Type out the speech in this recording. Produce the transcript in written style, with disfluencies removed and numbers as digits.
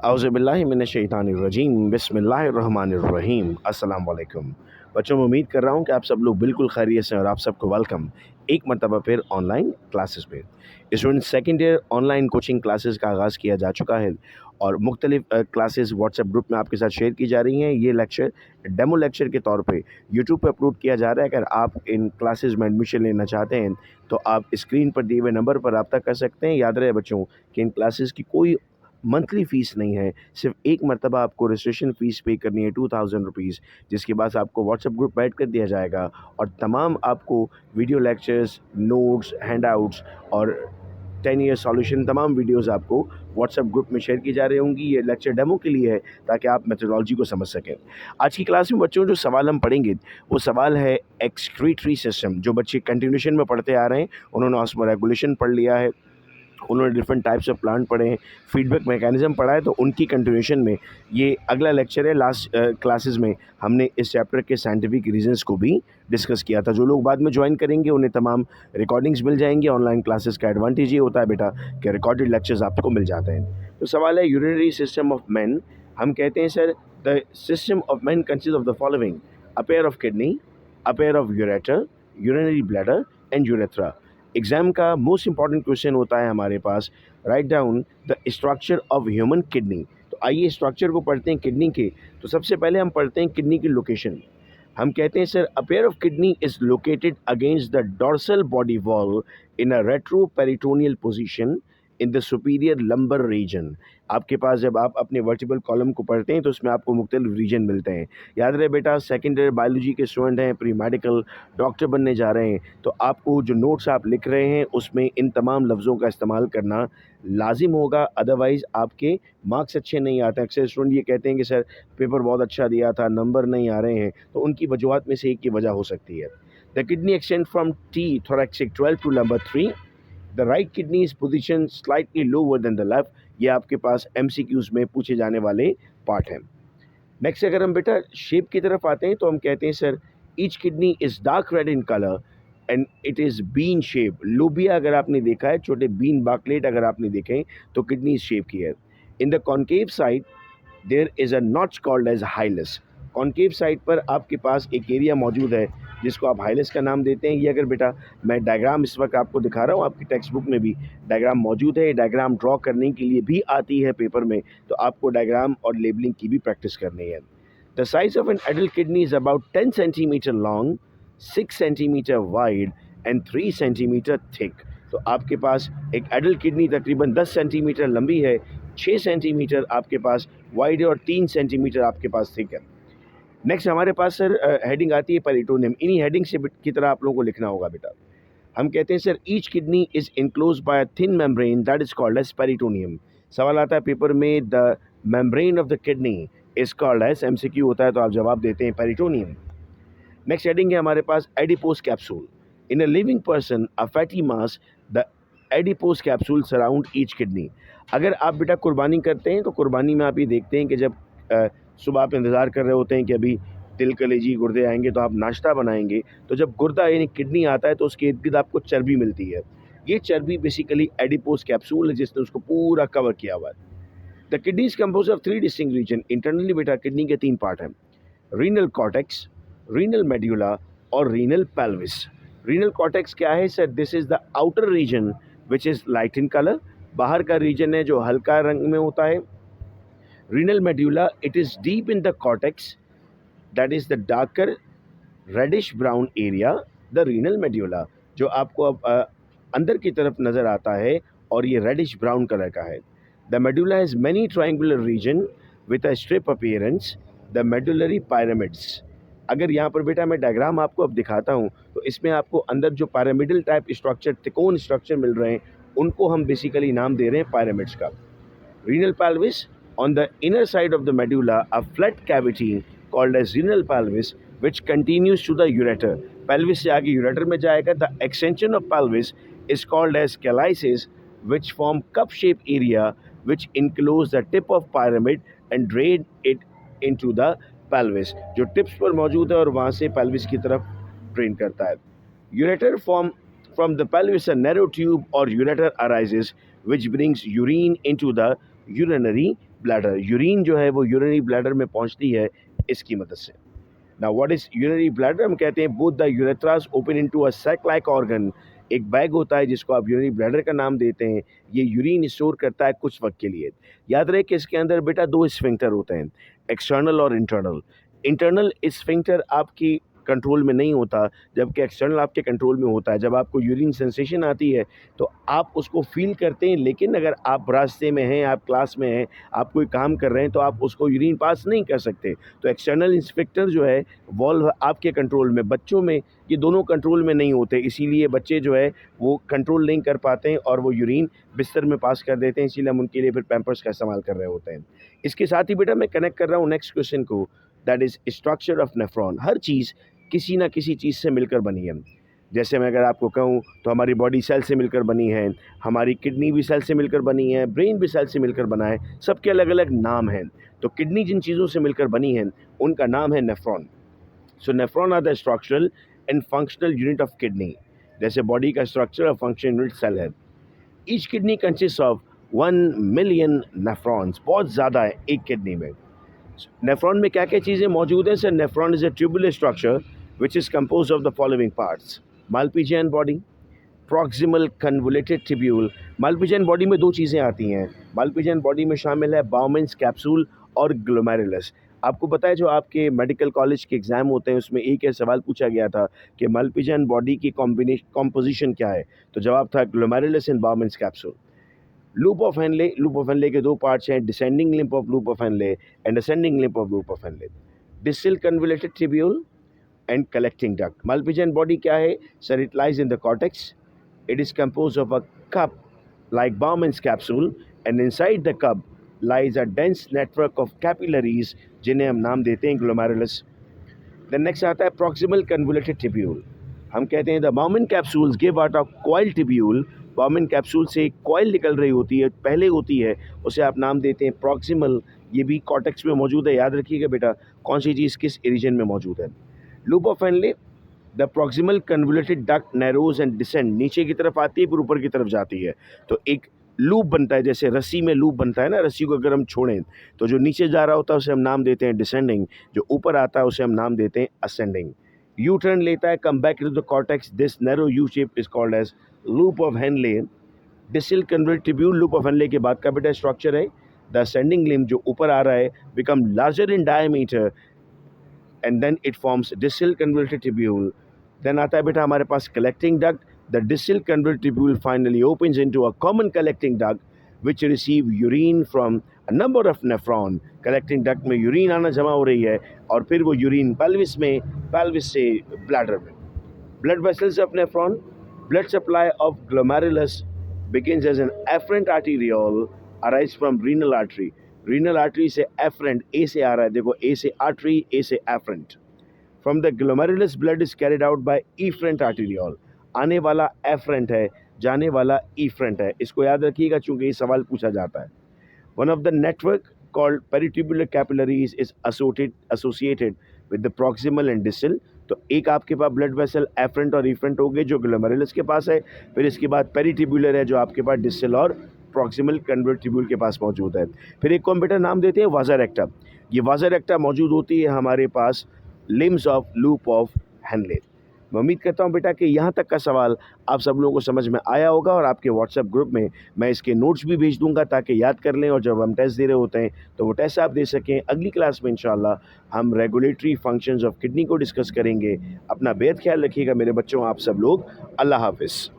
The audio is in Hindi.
औज़ुबिल्लाहिमिनश्शैतानिर्रजीम बिस्मिल्लाहिर्रहमानिर्रहीम अस्सलाम वालेकुम। बच्चों मैं उम्मीद कर रहा हूँ कि आप सब लोग बिल्कुल खैरियत से हैं और आप सबको वेलकम एक मरतबा फिर ऑनलाइन क्लासेस में। Student second year online coaching classes का आगाज़ किया जा चुका है और मुख्तलिफ क्लासेस व्हाट्सएप ग्रुप में आपके साथ शेयर की जा रही हैं। ये लेक्चर डेमो लेक्चर के तौर पे यूट्यूब पे अपलोड किया जा रहा है। अगर आप इन क्लासेस में एडमिशन लेना चाहते हैं तो आप स्क्रीन पर दिए हुए नंबर पर रब्ता कर सकते हैं। याद रहे बच्चों कि इन क्लासेस की कोई मंथली फ़ीस नहीं है, सिर्फ एक मरतबा आपको रजिस्ट्रेशन फ़ीस पे करनी है 2000 रुपीज़, जिसके बाद आपको व्हाट्सएप ग्रुप ऐड कर दिया जाएगा और तमाम आपको वीडियो लेक्चर्स, नोट्स, हैंडआउट्स और 10 ईयर सॉल्यूशन तमाम वीडियोज़ आपको व्हाट्सएप ग्रुप में शेयर की जा रही होंगी। ये लेक्चर डेमो के लिए है ताकि आप मेथोडोलॉजी को समझ सकें। आज की क्लास में बच्चों जो सवाल हम पढ़ेंगे वो सवाल है एक्सक्रीटरी सिस्टम। जो बच्चे कंटिन्यूएशन में पढ़ते आ रहे हैं उन्होंने ऑस्मोरेगुलेशन पढ़ लिया है, उन्होंने डिफरेंट टाइप्स ऑफ प्लांट पढ़े हैं, फीडबैक मैकेनिज्म पढ़ा है, तो उनकी कंटिन्यूएशन में ये अगला लेक्चर है। लास्ट क्लासेस में हमने इस चैप्टर के साइंटिफिक रीजंस को भी डिस्कस किया था। जो लोग बाद में ज्वाइन करेंगे उन्हें तमाम रिकॉर्डिंग्स मिल जाएंगी। ऑनलाइन क्लासेस का एडवांटेज ये होता है बेटा कि रिकॉर्डेड लेक्चर्स आपको मिल जाते हैं। तो सवाल है यूरिनरी सिस्टम ऑफ मैन। हम कहते हैं sir the system of man consist of the following: a pair of kidney, a pair of ureter, urinary bladder and urethra. Exam का मोस्ट इंपॉर्टेंट क्वेश्चन होता है हमारे पास, right down the structure of human kidney. तो आइए स्ट्रक्चर को पढ़ते हैं किडनी के। तो सबसे पहले हम पढ़ते हैं किडनी की लोकेशन। हम कहते हैं sir a pair of kidney is located against the dorsal body wall in a retroperitoneal position in the superior lumbar region. आपके पास जब आप अपने वर्टिबल कॉलम को पढ़ते हैं तो उसमें आपको मुख्तलिफ रीजन मिलते हैं। याद रहे बेटा, सेकेंड ईयर बायोलॉजी के स्टूडेंट हैं, प्री मेडिकल डॉक्टर बनने जा रहे हैं, तो आपको जो नोट्स आप लिख रहे हैं उसमें इन तमाम लफ्ज़ों का इस्तेमाल करना लाजिम होगा, अदरवाइज़ आपके मार्क्स अच्छे नहीं आते। अक्सर स्टूडेंट ये कहते हैं कि सर पेपर बहुत अच्छा दिया था, नंबर नहीं आ रहे हैं, तो उनकी वजूहत में से एक की वजह हो सकती है। The kidney extend from T thoracic 12 to number 3। The right kidney is position slightly lower than the left. ये आपके पास MCQs में पूछे जाने वाले पार्ट हैं। नेक्स्ट अगर हम बेटा शेप की तरफ आते हैं तो हम कहते हैं sir each kidney is dark red in colour and it is bean shape. लोबिया अगर आपने देखा है, छोटे बीन बाकलेट अगर आपने देखे तो किडनी इस शेप की है। In the concave side there is a notch called as hilus. Concave side पर आपके पास एक एरिया मौजूद है जिसको आप हाइलस का नाम देते हैं। ये अगर बेटा मैं डायग्राम इस वक्त आपको दिखा रहा हूँ, आपकी टेक्स्ट बुक में भी डायग्राम मौजूद है। ये डायग्राम ड्रॉ करने के लिए भी आती है पेपर में, तो आपको डायग्राम और लेबलिंग की भी प्रैक्टिस करनी है। The size of an adult kidney is about 10 centimetre long, 6 centimetre wide and 3 centimetre thick. तो आपके पास एक एडल्ट किडनी तकरीबन 10 सेंटीमीटर लंबी है, 6 सेंटीमीटर आपके पास वाइड है और 3 सेंटीमीटर आपके पास थिक है। नेक्स्ट हमारे पास सर हेडिंग आती है पेरिटोनियम। इन्हीं हेडिंग से की तरह आप लोगों को लिखना होगा बेटा। हम कहते हैं sir each kidney is enclose by a thin membrane that is called as peritoneum. सवाल आता है पेपर में, the membrane of the kidney is called as, MCQ होता है तो आप जवाब देते हैं पेरिटोनियम। नेक्स्ट हेडिंग है हमारे पास adipose capsule. In a living person a fatty mass the adipose capsule surround each kidney. अगर आप बेटा कुर्बानी करते हैं तो कुर्बानी में आप ये देखते हैं कि जब सुबह आप इंतज़ार कर रहे होते हैं कि अभी दिल कलेजी गुर्दे आएंगे तो आप नाश्ता बनाएंगे, तो जब गुर्दा यानी किडनी आता है तो उसके इर्द गिर्द आपको चर्बी मिलती है। ये चर्बी बेसिकली एडिपोज कैप्सूल है जिसने उसको पूरा कवर किया हुआ है। The kidney is compose of 3 distinct region. Internally बेटा किडनी के 3 पार्ट हैं: रीनल कॉर्टेक्स, रीनल मेड्यूला और रीनल पेल्विस। रीनल कॉर्टेक्स क्या है sir? This is the outer region which is light in colour. बाहर का रीजन है जो हल्का रंग में होता है। Renal medulla, it is deep in the cortex, that is the darker reddish brown area. The renal medulla जो आपको अब अंदर की तरफ नज़र आता है और ये रेडिश ब्राउन कलर का है। The medulla has many triangular region with a strip appearance, the medullary pyramids. अगर यहाँ पर बेटा मैं डायग्राम आपको अब दिखाता हूँ तो इसमें आपको अंदर जो पैरामिडल टाइप स्ट्रक्चर, त्रिकोण स्ट्रक्चर मिल रहे हैं, उनको हम बेसिकली नाम दे रहे हैं पायरामिड्स का। Renal pelvis, on the inner side of the medulla, a flat cavity called as renal pelvis, which continues to the ureter. Pelvis से आगे ureter में जाएगा. The extension of pelvis is called as calyces, which form cup-shaped area which enclose the tip of pyramid and drain it into the pelvis. जो tips पर मौजूद है और वहाँ से pelvis की तरफ drain करता है. Ureter form from the pelvis, a narrow tube or ureter arises, which brings urine into the urinary bladder, urine जो है वो यूरिनरी ब्लैडर में पहुंचती है इसकी मदद से। Now what is urinary bladder? हम कहते हैं both the urethras open into a sac like organ. एक बैग होता है जिसको आप यूरिनरी ब्लैडर का नाम देते हैं। ये यूरिन स्टोर करता है कुछ वक्त के लिए। याद रहे कि इसके अंदर बेटा दो स्फिंक्टर होते हैं, एक्सटर्नल और इंटरनल। इंटरनल स्फिंक्टर आपकी कंट्रोल में नहीं होता, जबकि एक्सटर्नल आपके कंट्रोल में होता है। जब आपको यूरिन सेंसेशन आती है तो आप उसको फील करते हैं, लेकिन अगर आप रास्ते में हैं, आप क्लास में हैं, आप कोई काम कर रहे हैं तो आप उसको यूरिन पास नहीं कर सकते। तो एक्सटर्नल इंस्पेक्टर जो है वॉल्व आपके कंट्रोल में, बच्चों में ये दोनों कंट्रोल में नहीं होते, इसीलिए बच्चे जो है वो कंट्रोल नहीं कर पाते हैं और वो यूरिन बिस्तर में पास कर देते हैं। इसीलिए हम उनके लिए फिर पैम्पर्स का इस्तेमाल कर रहे होते हैं। इसके साथ ही बेटा मैं कनेक्ट कर रहा हूँ नेक्स्ट क्वेश्चन को, that is structure of nephron. हर चीज़ किसी ना किसी चीज़ से मिलकर बनी है। जैसे मैं अगर आपको कहूँ तो हमारी बॉडी सेल से मिलकर बनी है, हमारी किडनी भी सेल से मिलकर बनी है, ब्रेन भी सेल से मिलकर बना है, सबके अलग अलग नाम हैं। तो किडनी जिन चीज़ों से मिलकर बनी है उनका नाम है nephron. So nephron are the structural and functional unit of kidney. जैसे बॉडी का स्ट्रक्चर और फंक्शन यूनिट सेल है। Each kidney consist of 1 million nephrons, बहुत ज़्यादा है एक किडनी में। नेफ्रॉन में क्या क्या चीज़ें मौजूद हैं sir? Nephron is a tubular structure which is compose of the following parts: Malpighian body, proximal convoluted tubule. Malpighian body में दो चीज़ें आती हैं। मालपीजियन बॉडी में शामिल है बाउमेंस कैप्सूल और ग्लोमेरुलस। आपको पता है जो आपके मेडिकल कॉलेज के एग्ज़ाम होते हैं उसमें एक सवाल पूछा गया था कि मालपीजियन बॉडी की कॉम्पोजिशन क्या है, तो जवाब था glomerulus and Bowman's capsule. Loop of Henle, loop of Henle के दो पार्ट्स हैं, descending limb of loop of Henle and ascending limb of loop of Henle. Distal convoluted tubule and collecting duct. Malpighian body क्या है sir? It lies in the cortex. It is composed of a cup like Bowman's capsule, and inside the cup lies a dense network of capillaries जिन्हें हम नाम देते हैं glomerulus. Then next आता है proximal convoluted tubule. हम कहते हैं the Bowman capsules give out a coil tubule. Bowman capsule से एक coil निकल रही होती है, पहले होती है, उसे आप नाम देते हैं proximal। ये भी कॉर्टेक्स में मौजूद है। याद रखिएगा बेटा कौन सी चीज़ किस रीजन में मौजूद है। Loop of Henley, the proximal convoluted duct narrows and descend, नीचे की तरफ आती है फिर ऊपर की तरफ जाती है। तो एक लूप बनता है, जैसे रस्सी में लूप बनता है ना, रस्सी को अगर हम छोड़ें तो जो नीचे जा रहा होता है उसे हम नाम देते हैं डिसेंडिंग, जो ऊपर आता है उसे हम नाम देते हैं असेंडिंग। यू टर्न लेता है, come back to the cortex, this narrow U shape is called as loop of Henle. Distal convoluted tubule loop of Henle के बाद का बेटा स्ट्रक्चर है। द असेंडिंग लिम्ब जो ऊपर आ रहा है become larger in diameter and then it forms distal convoluted tubule. Then आता है बेटा हमारे पास collecting duct. The distal convoluted tubule finally opens into a common collecting duct which receive urine from a number of nephron. Collecting duct में यूरिन आना जमा हो रही है और फिर वो यूरिन pelvis में, pelvis से bladder में। Blood vessels of nephron, blood supply of glomerulus begins as an afferent arteriole arise from renal artery. Renal artery से एफरेंट, ए से आ रहा है, देखो ए से आर्टरी, ए से afferent. From the glomerulus blood is carried out by efferent arteriole. आने वाला एफरेंट है, जाने वाला इफरेंट है, इसको याद रखिएगा चूंकि ये सवाल पूछा जाता है। One of the network called peritubular capillaries is associated with the proximal and distal. तो एक आपके पास ब्लड वेसल एफरेंट और इफरेंट हो गए जो ग्लोमेरुलस के पास है, फिर इसके बाद पेरिट्यूबुलर है जो आपके पास डिस्टल और प्रॉक्सिमल कन्वर्ट ट्यूब्यूल के पास मौजूद है। फिर एक कंप्यूटर नाम देते हैं वाजा रेक्टा। ये वाजा रेक्टा मौजूद होती है हमारे पास limbs of loop of Henle. मैं उम्मीद करता हूँ बेटा कि यहाँ तक का सवाल आप सब लोगों को समझ में आया होगा और आपके व्हाट्सएप ग्रुप में मैं इसके नोट्स भी भेज दूंगा ताकि याद कर लें और जब हम टेस्ट दे रहे होते हैं तो वो टेस्ट आप दे सकें। अगली क्लास में इंशाल्लाह हम रेगुलेटरी फंक्शंस ऑफ किडनी को डिस्कस करेंगे। अपना बेहद ख्याल रखिएगा मेरे बच्चों, आप सब लोग। अल्लाह हाफिज़।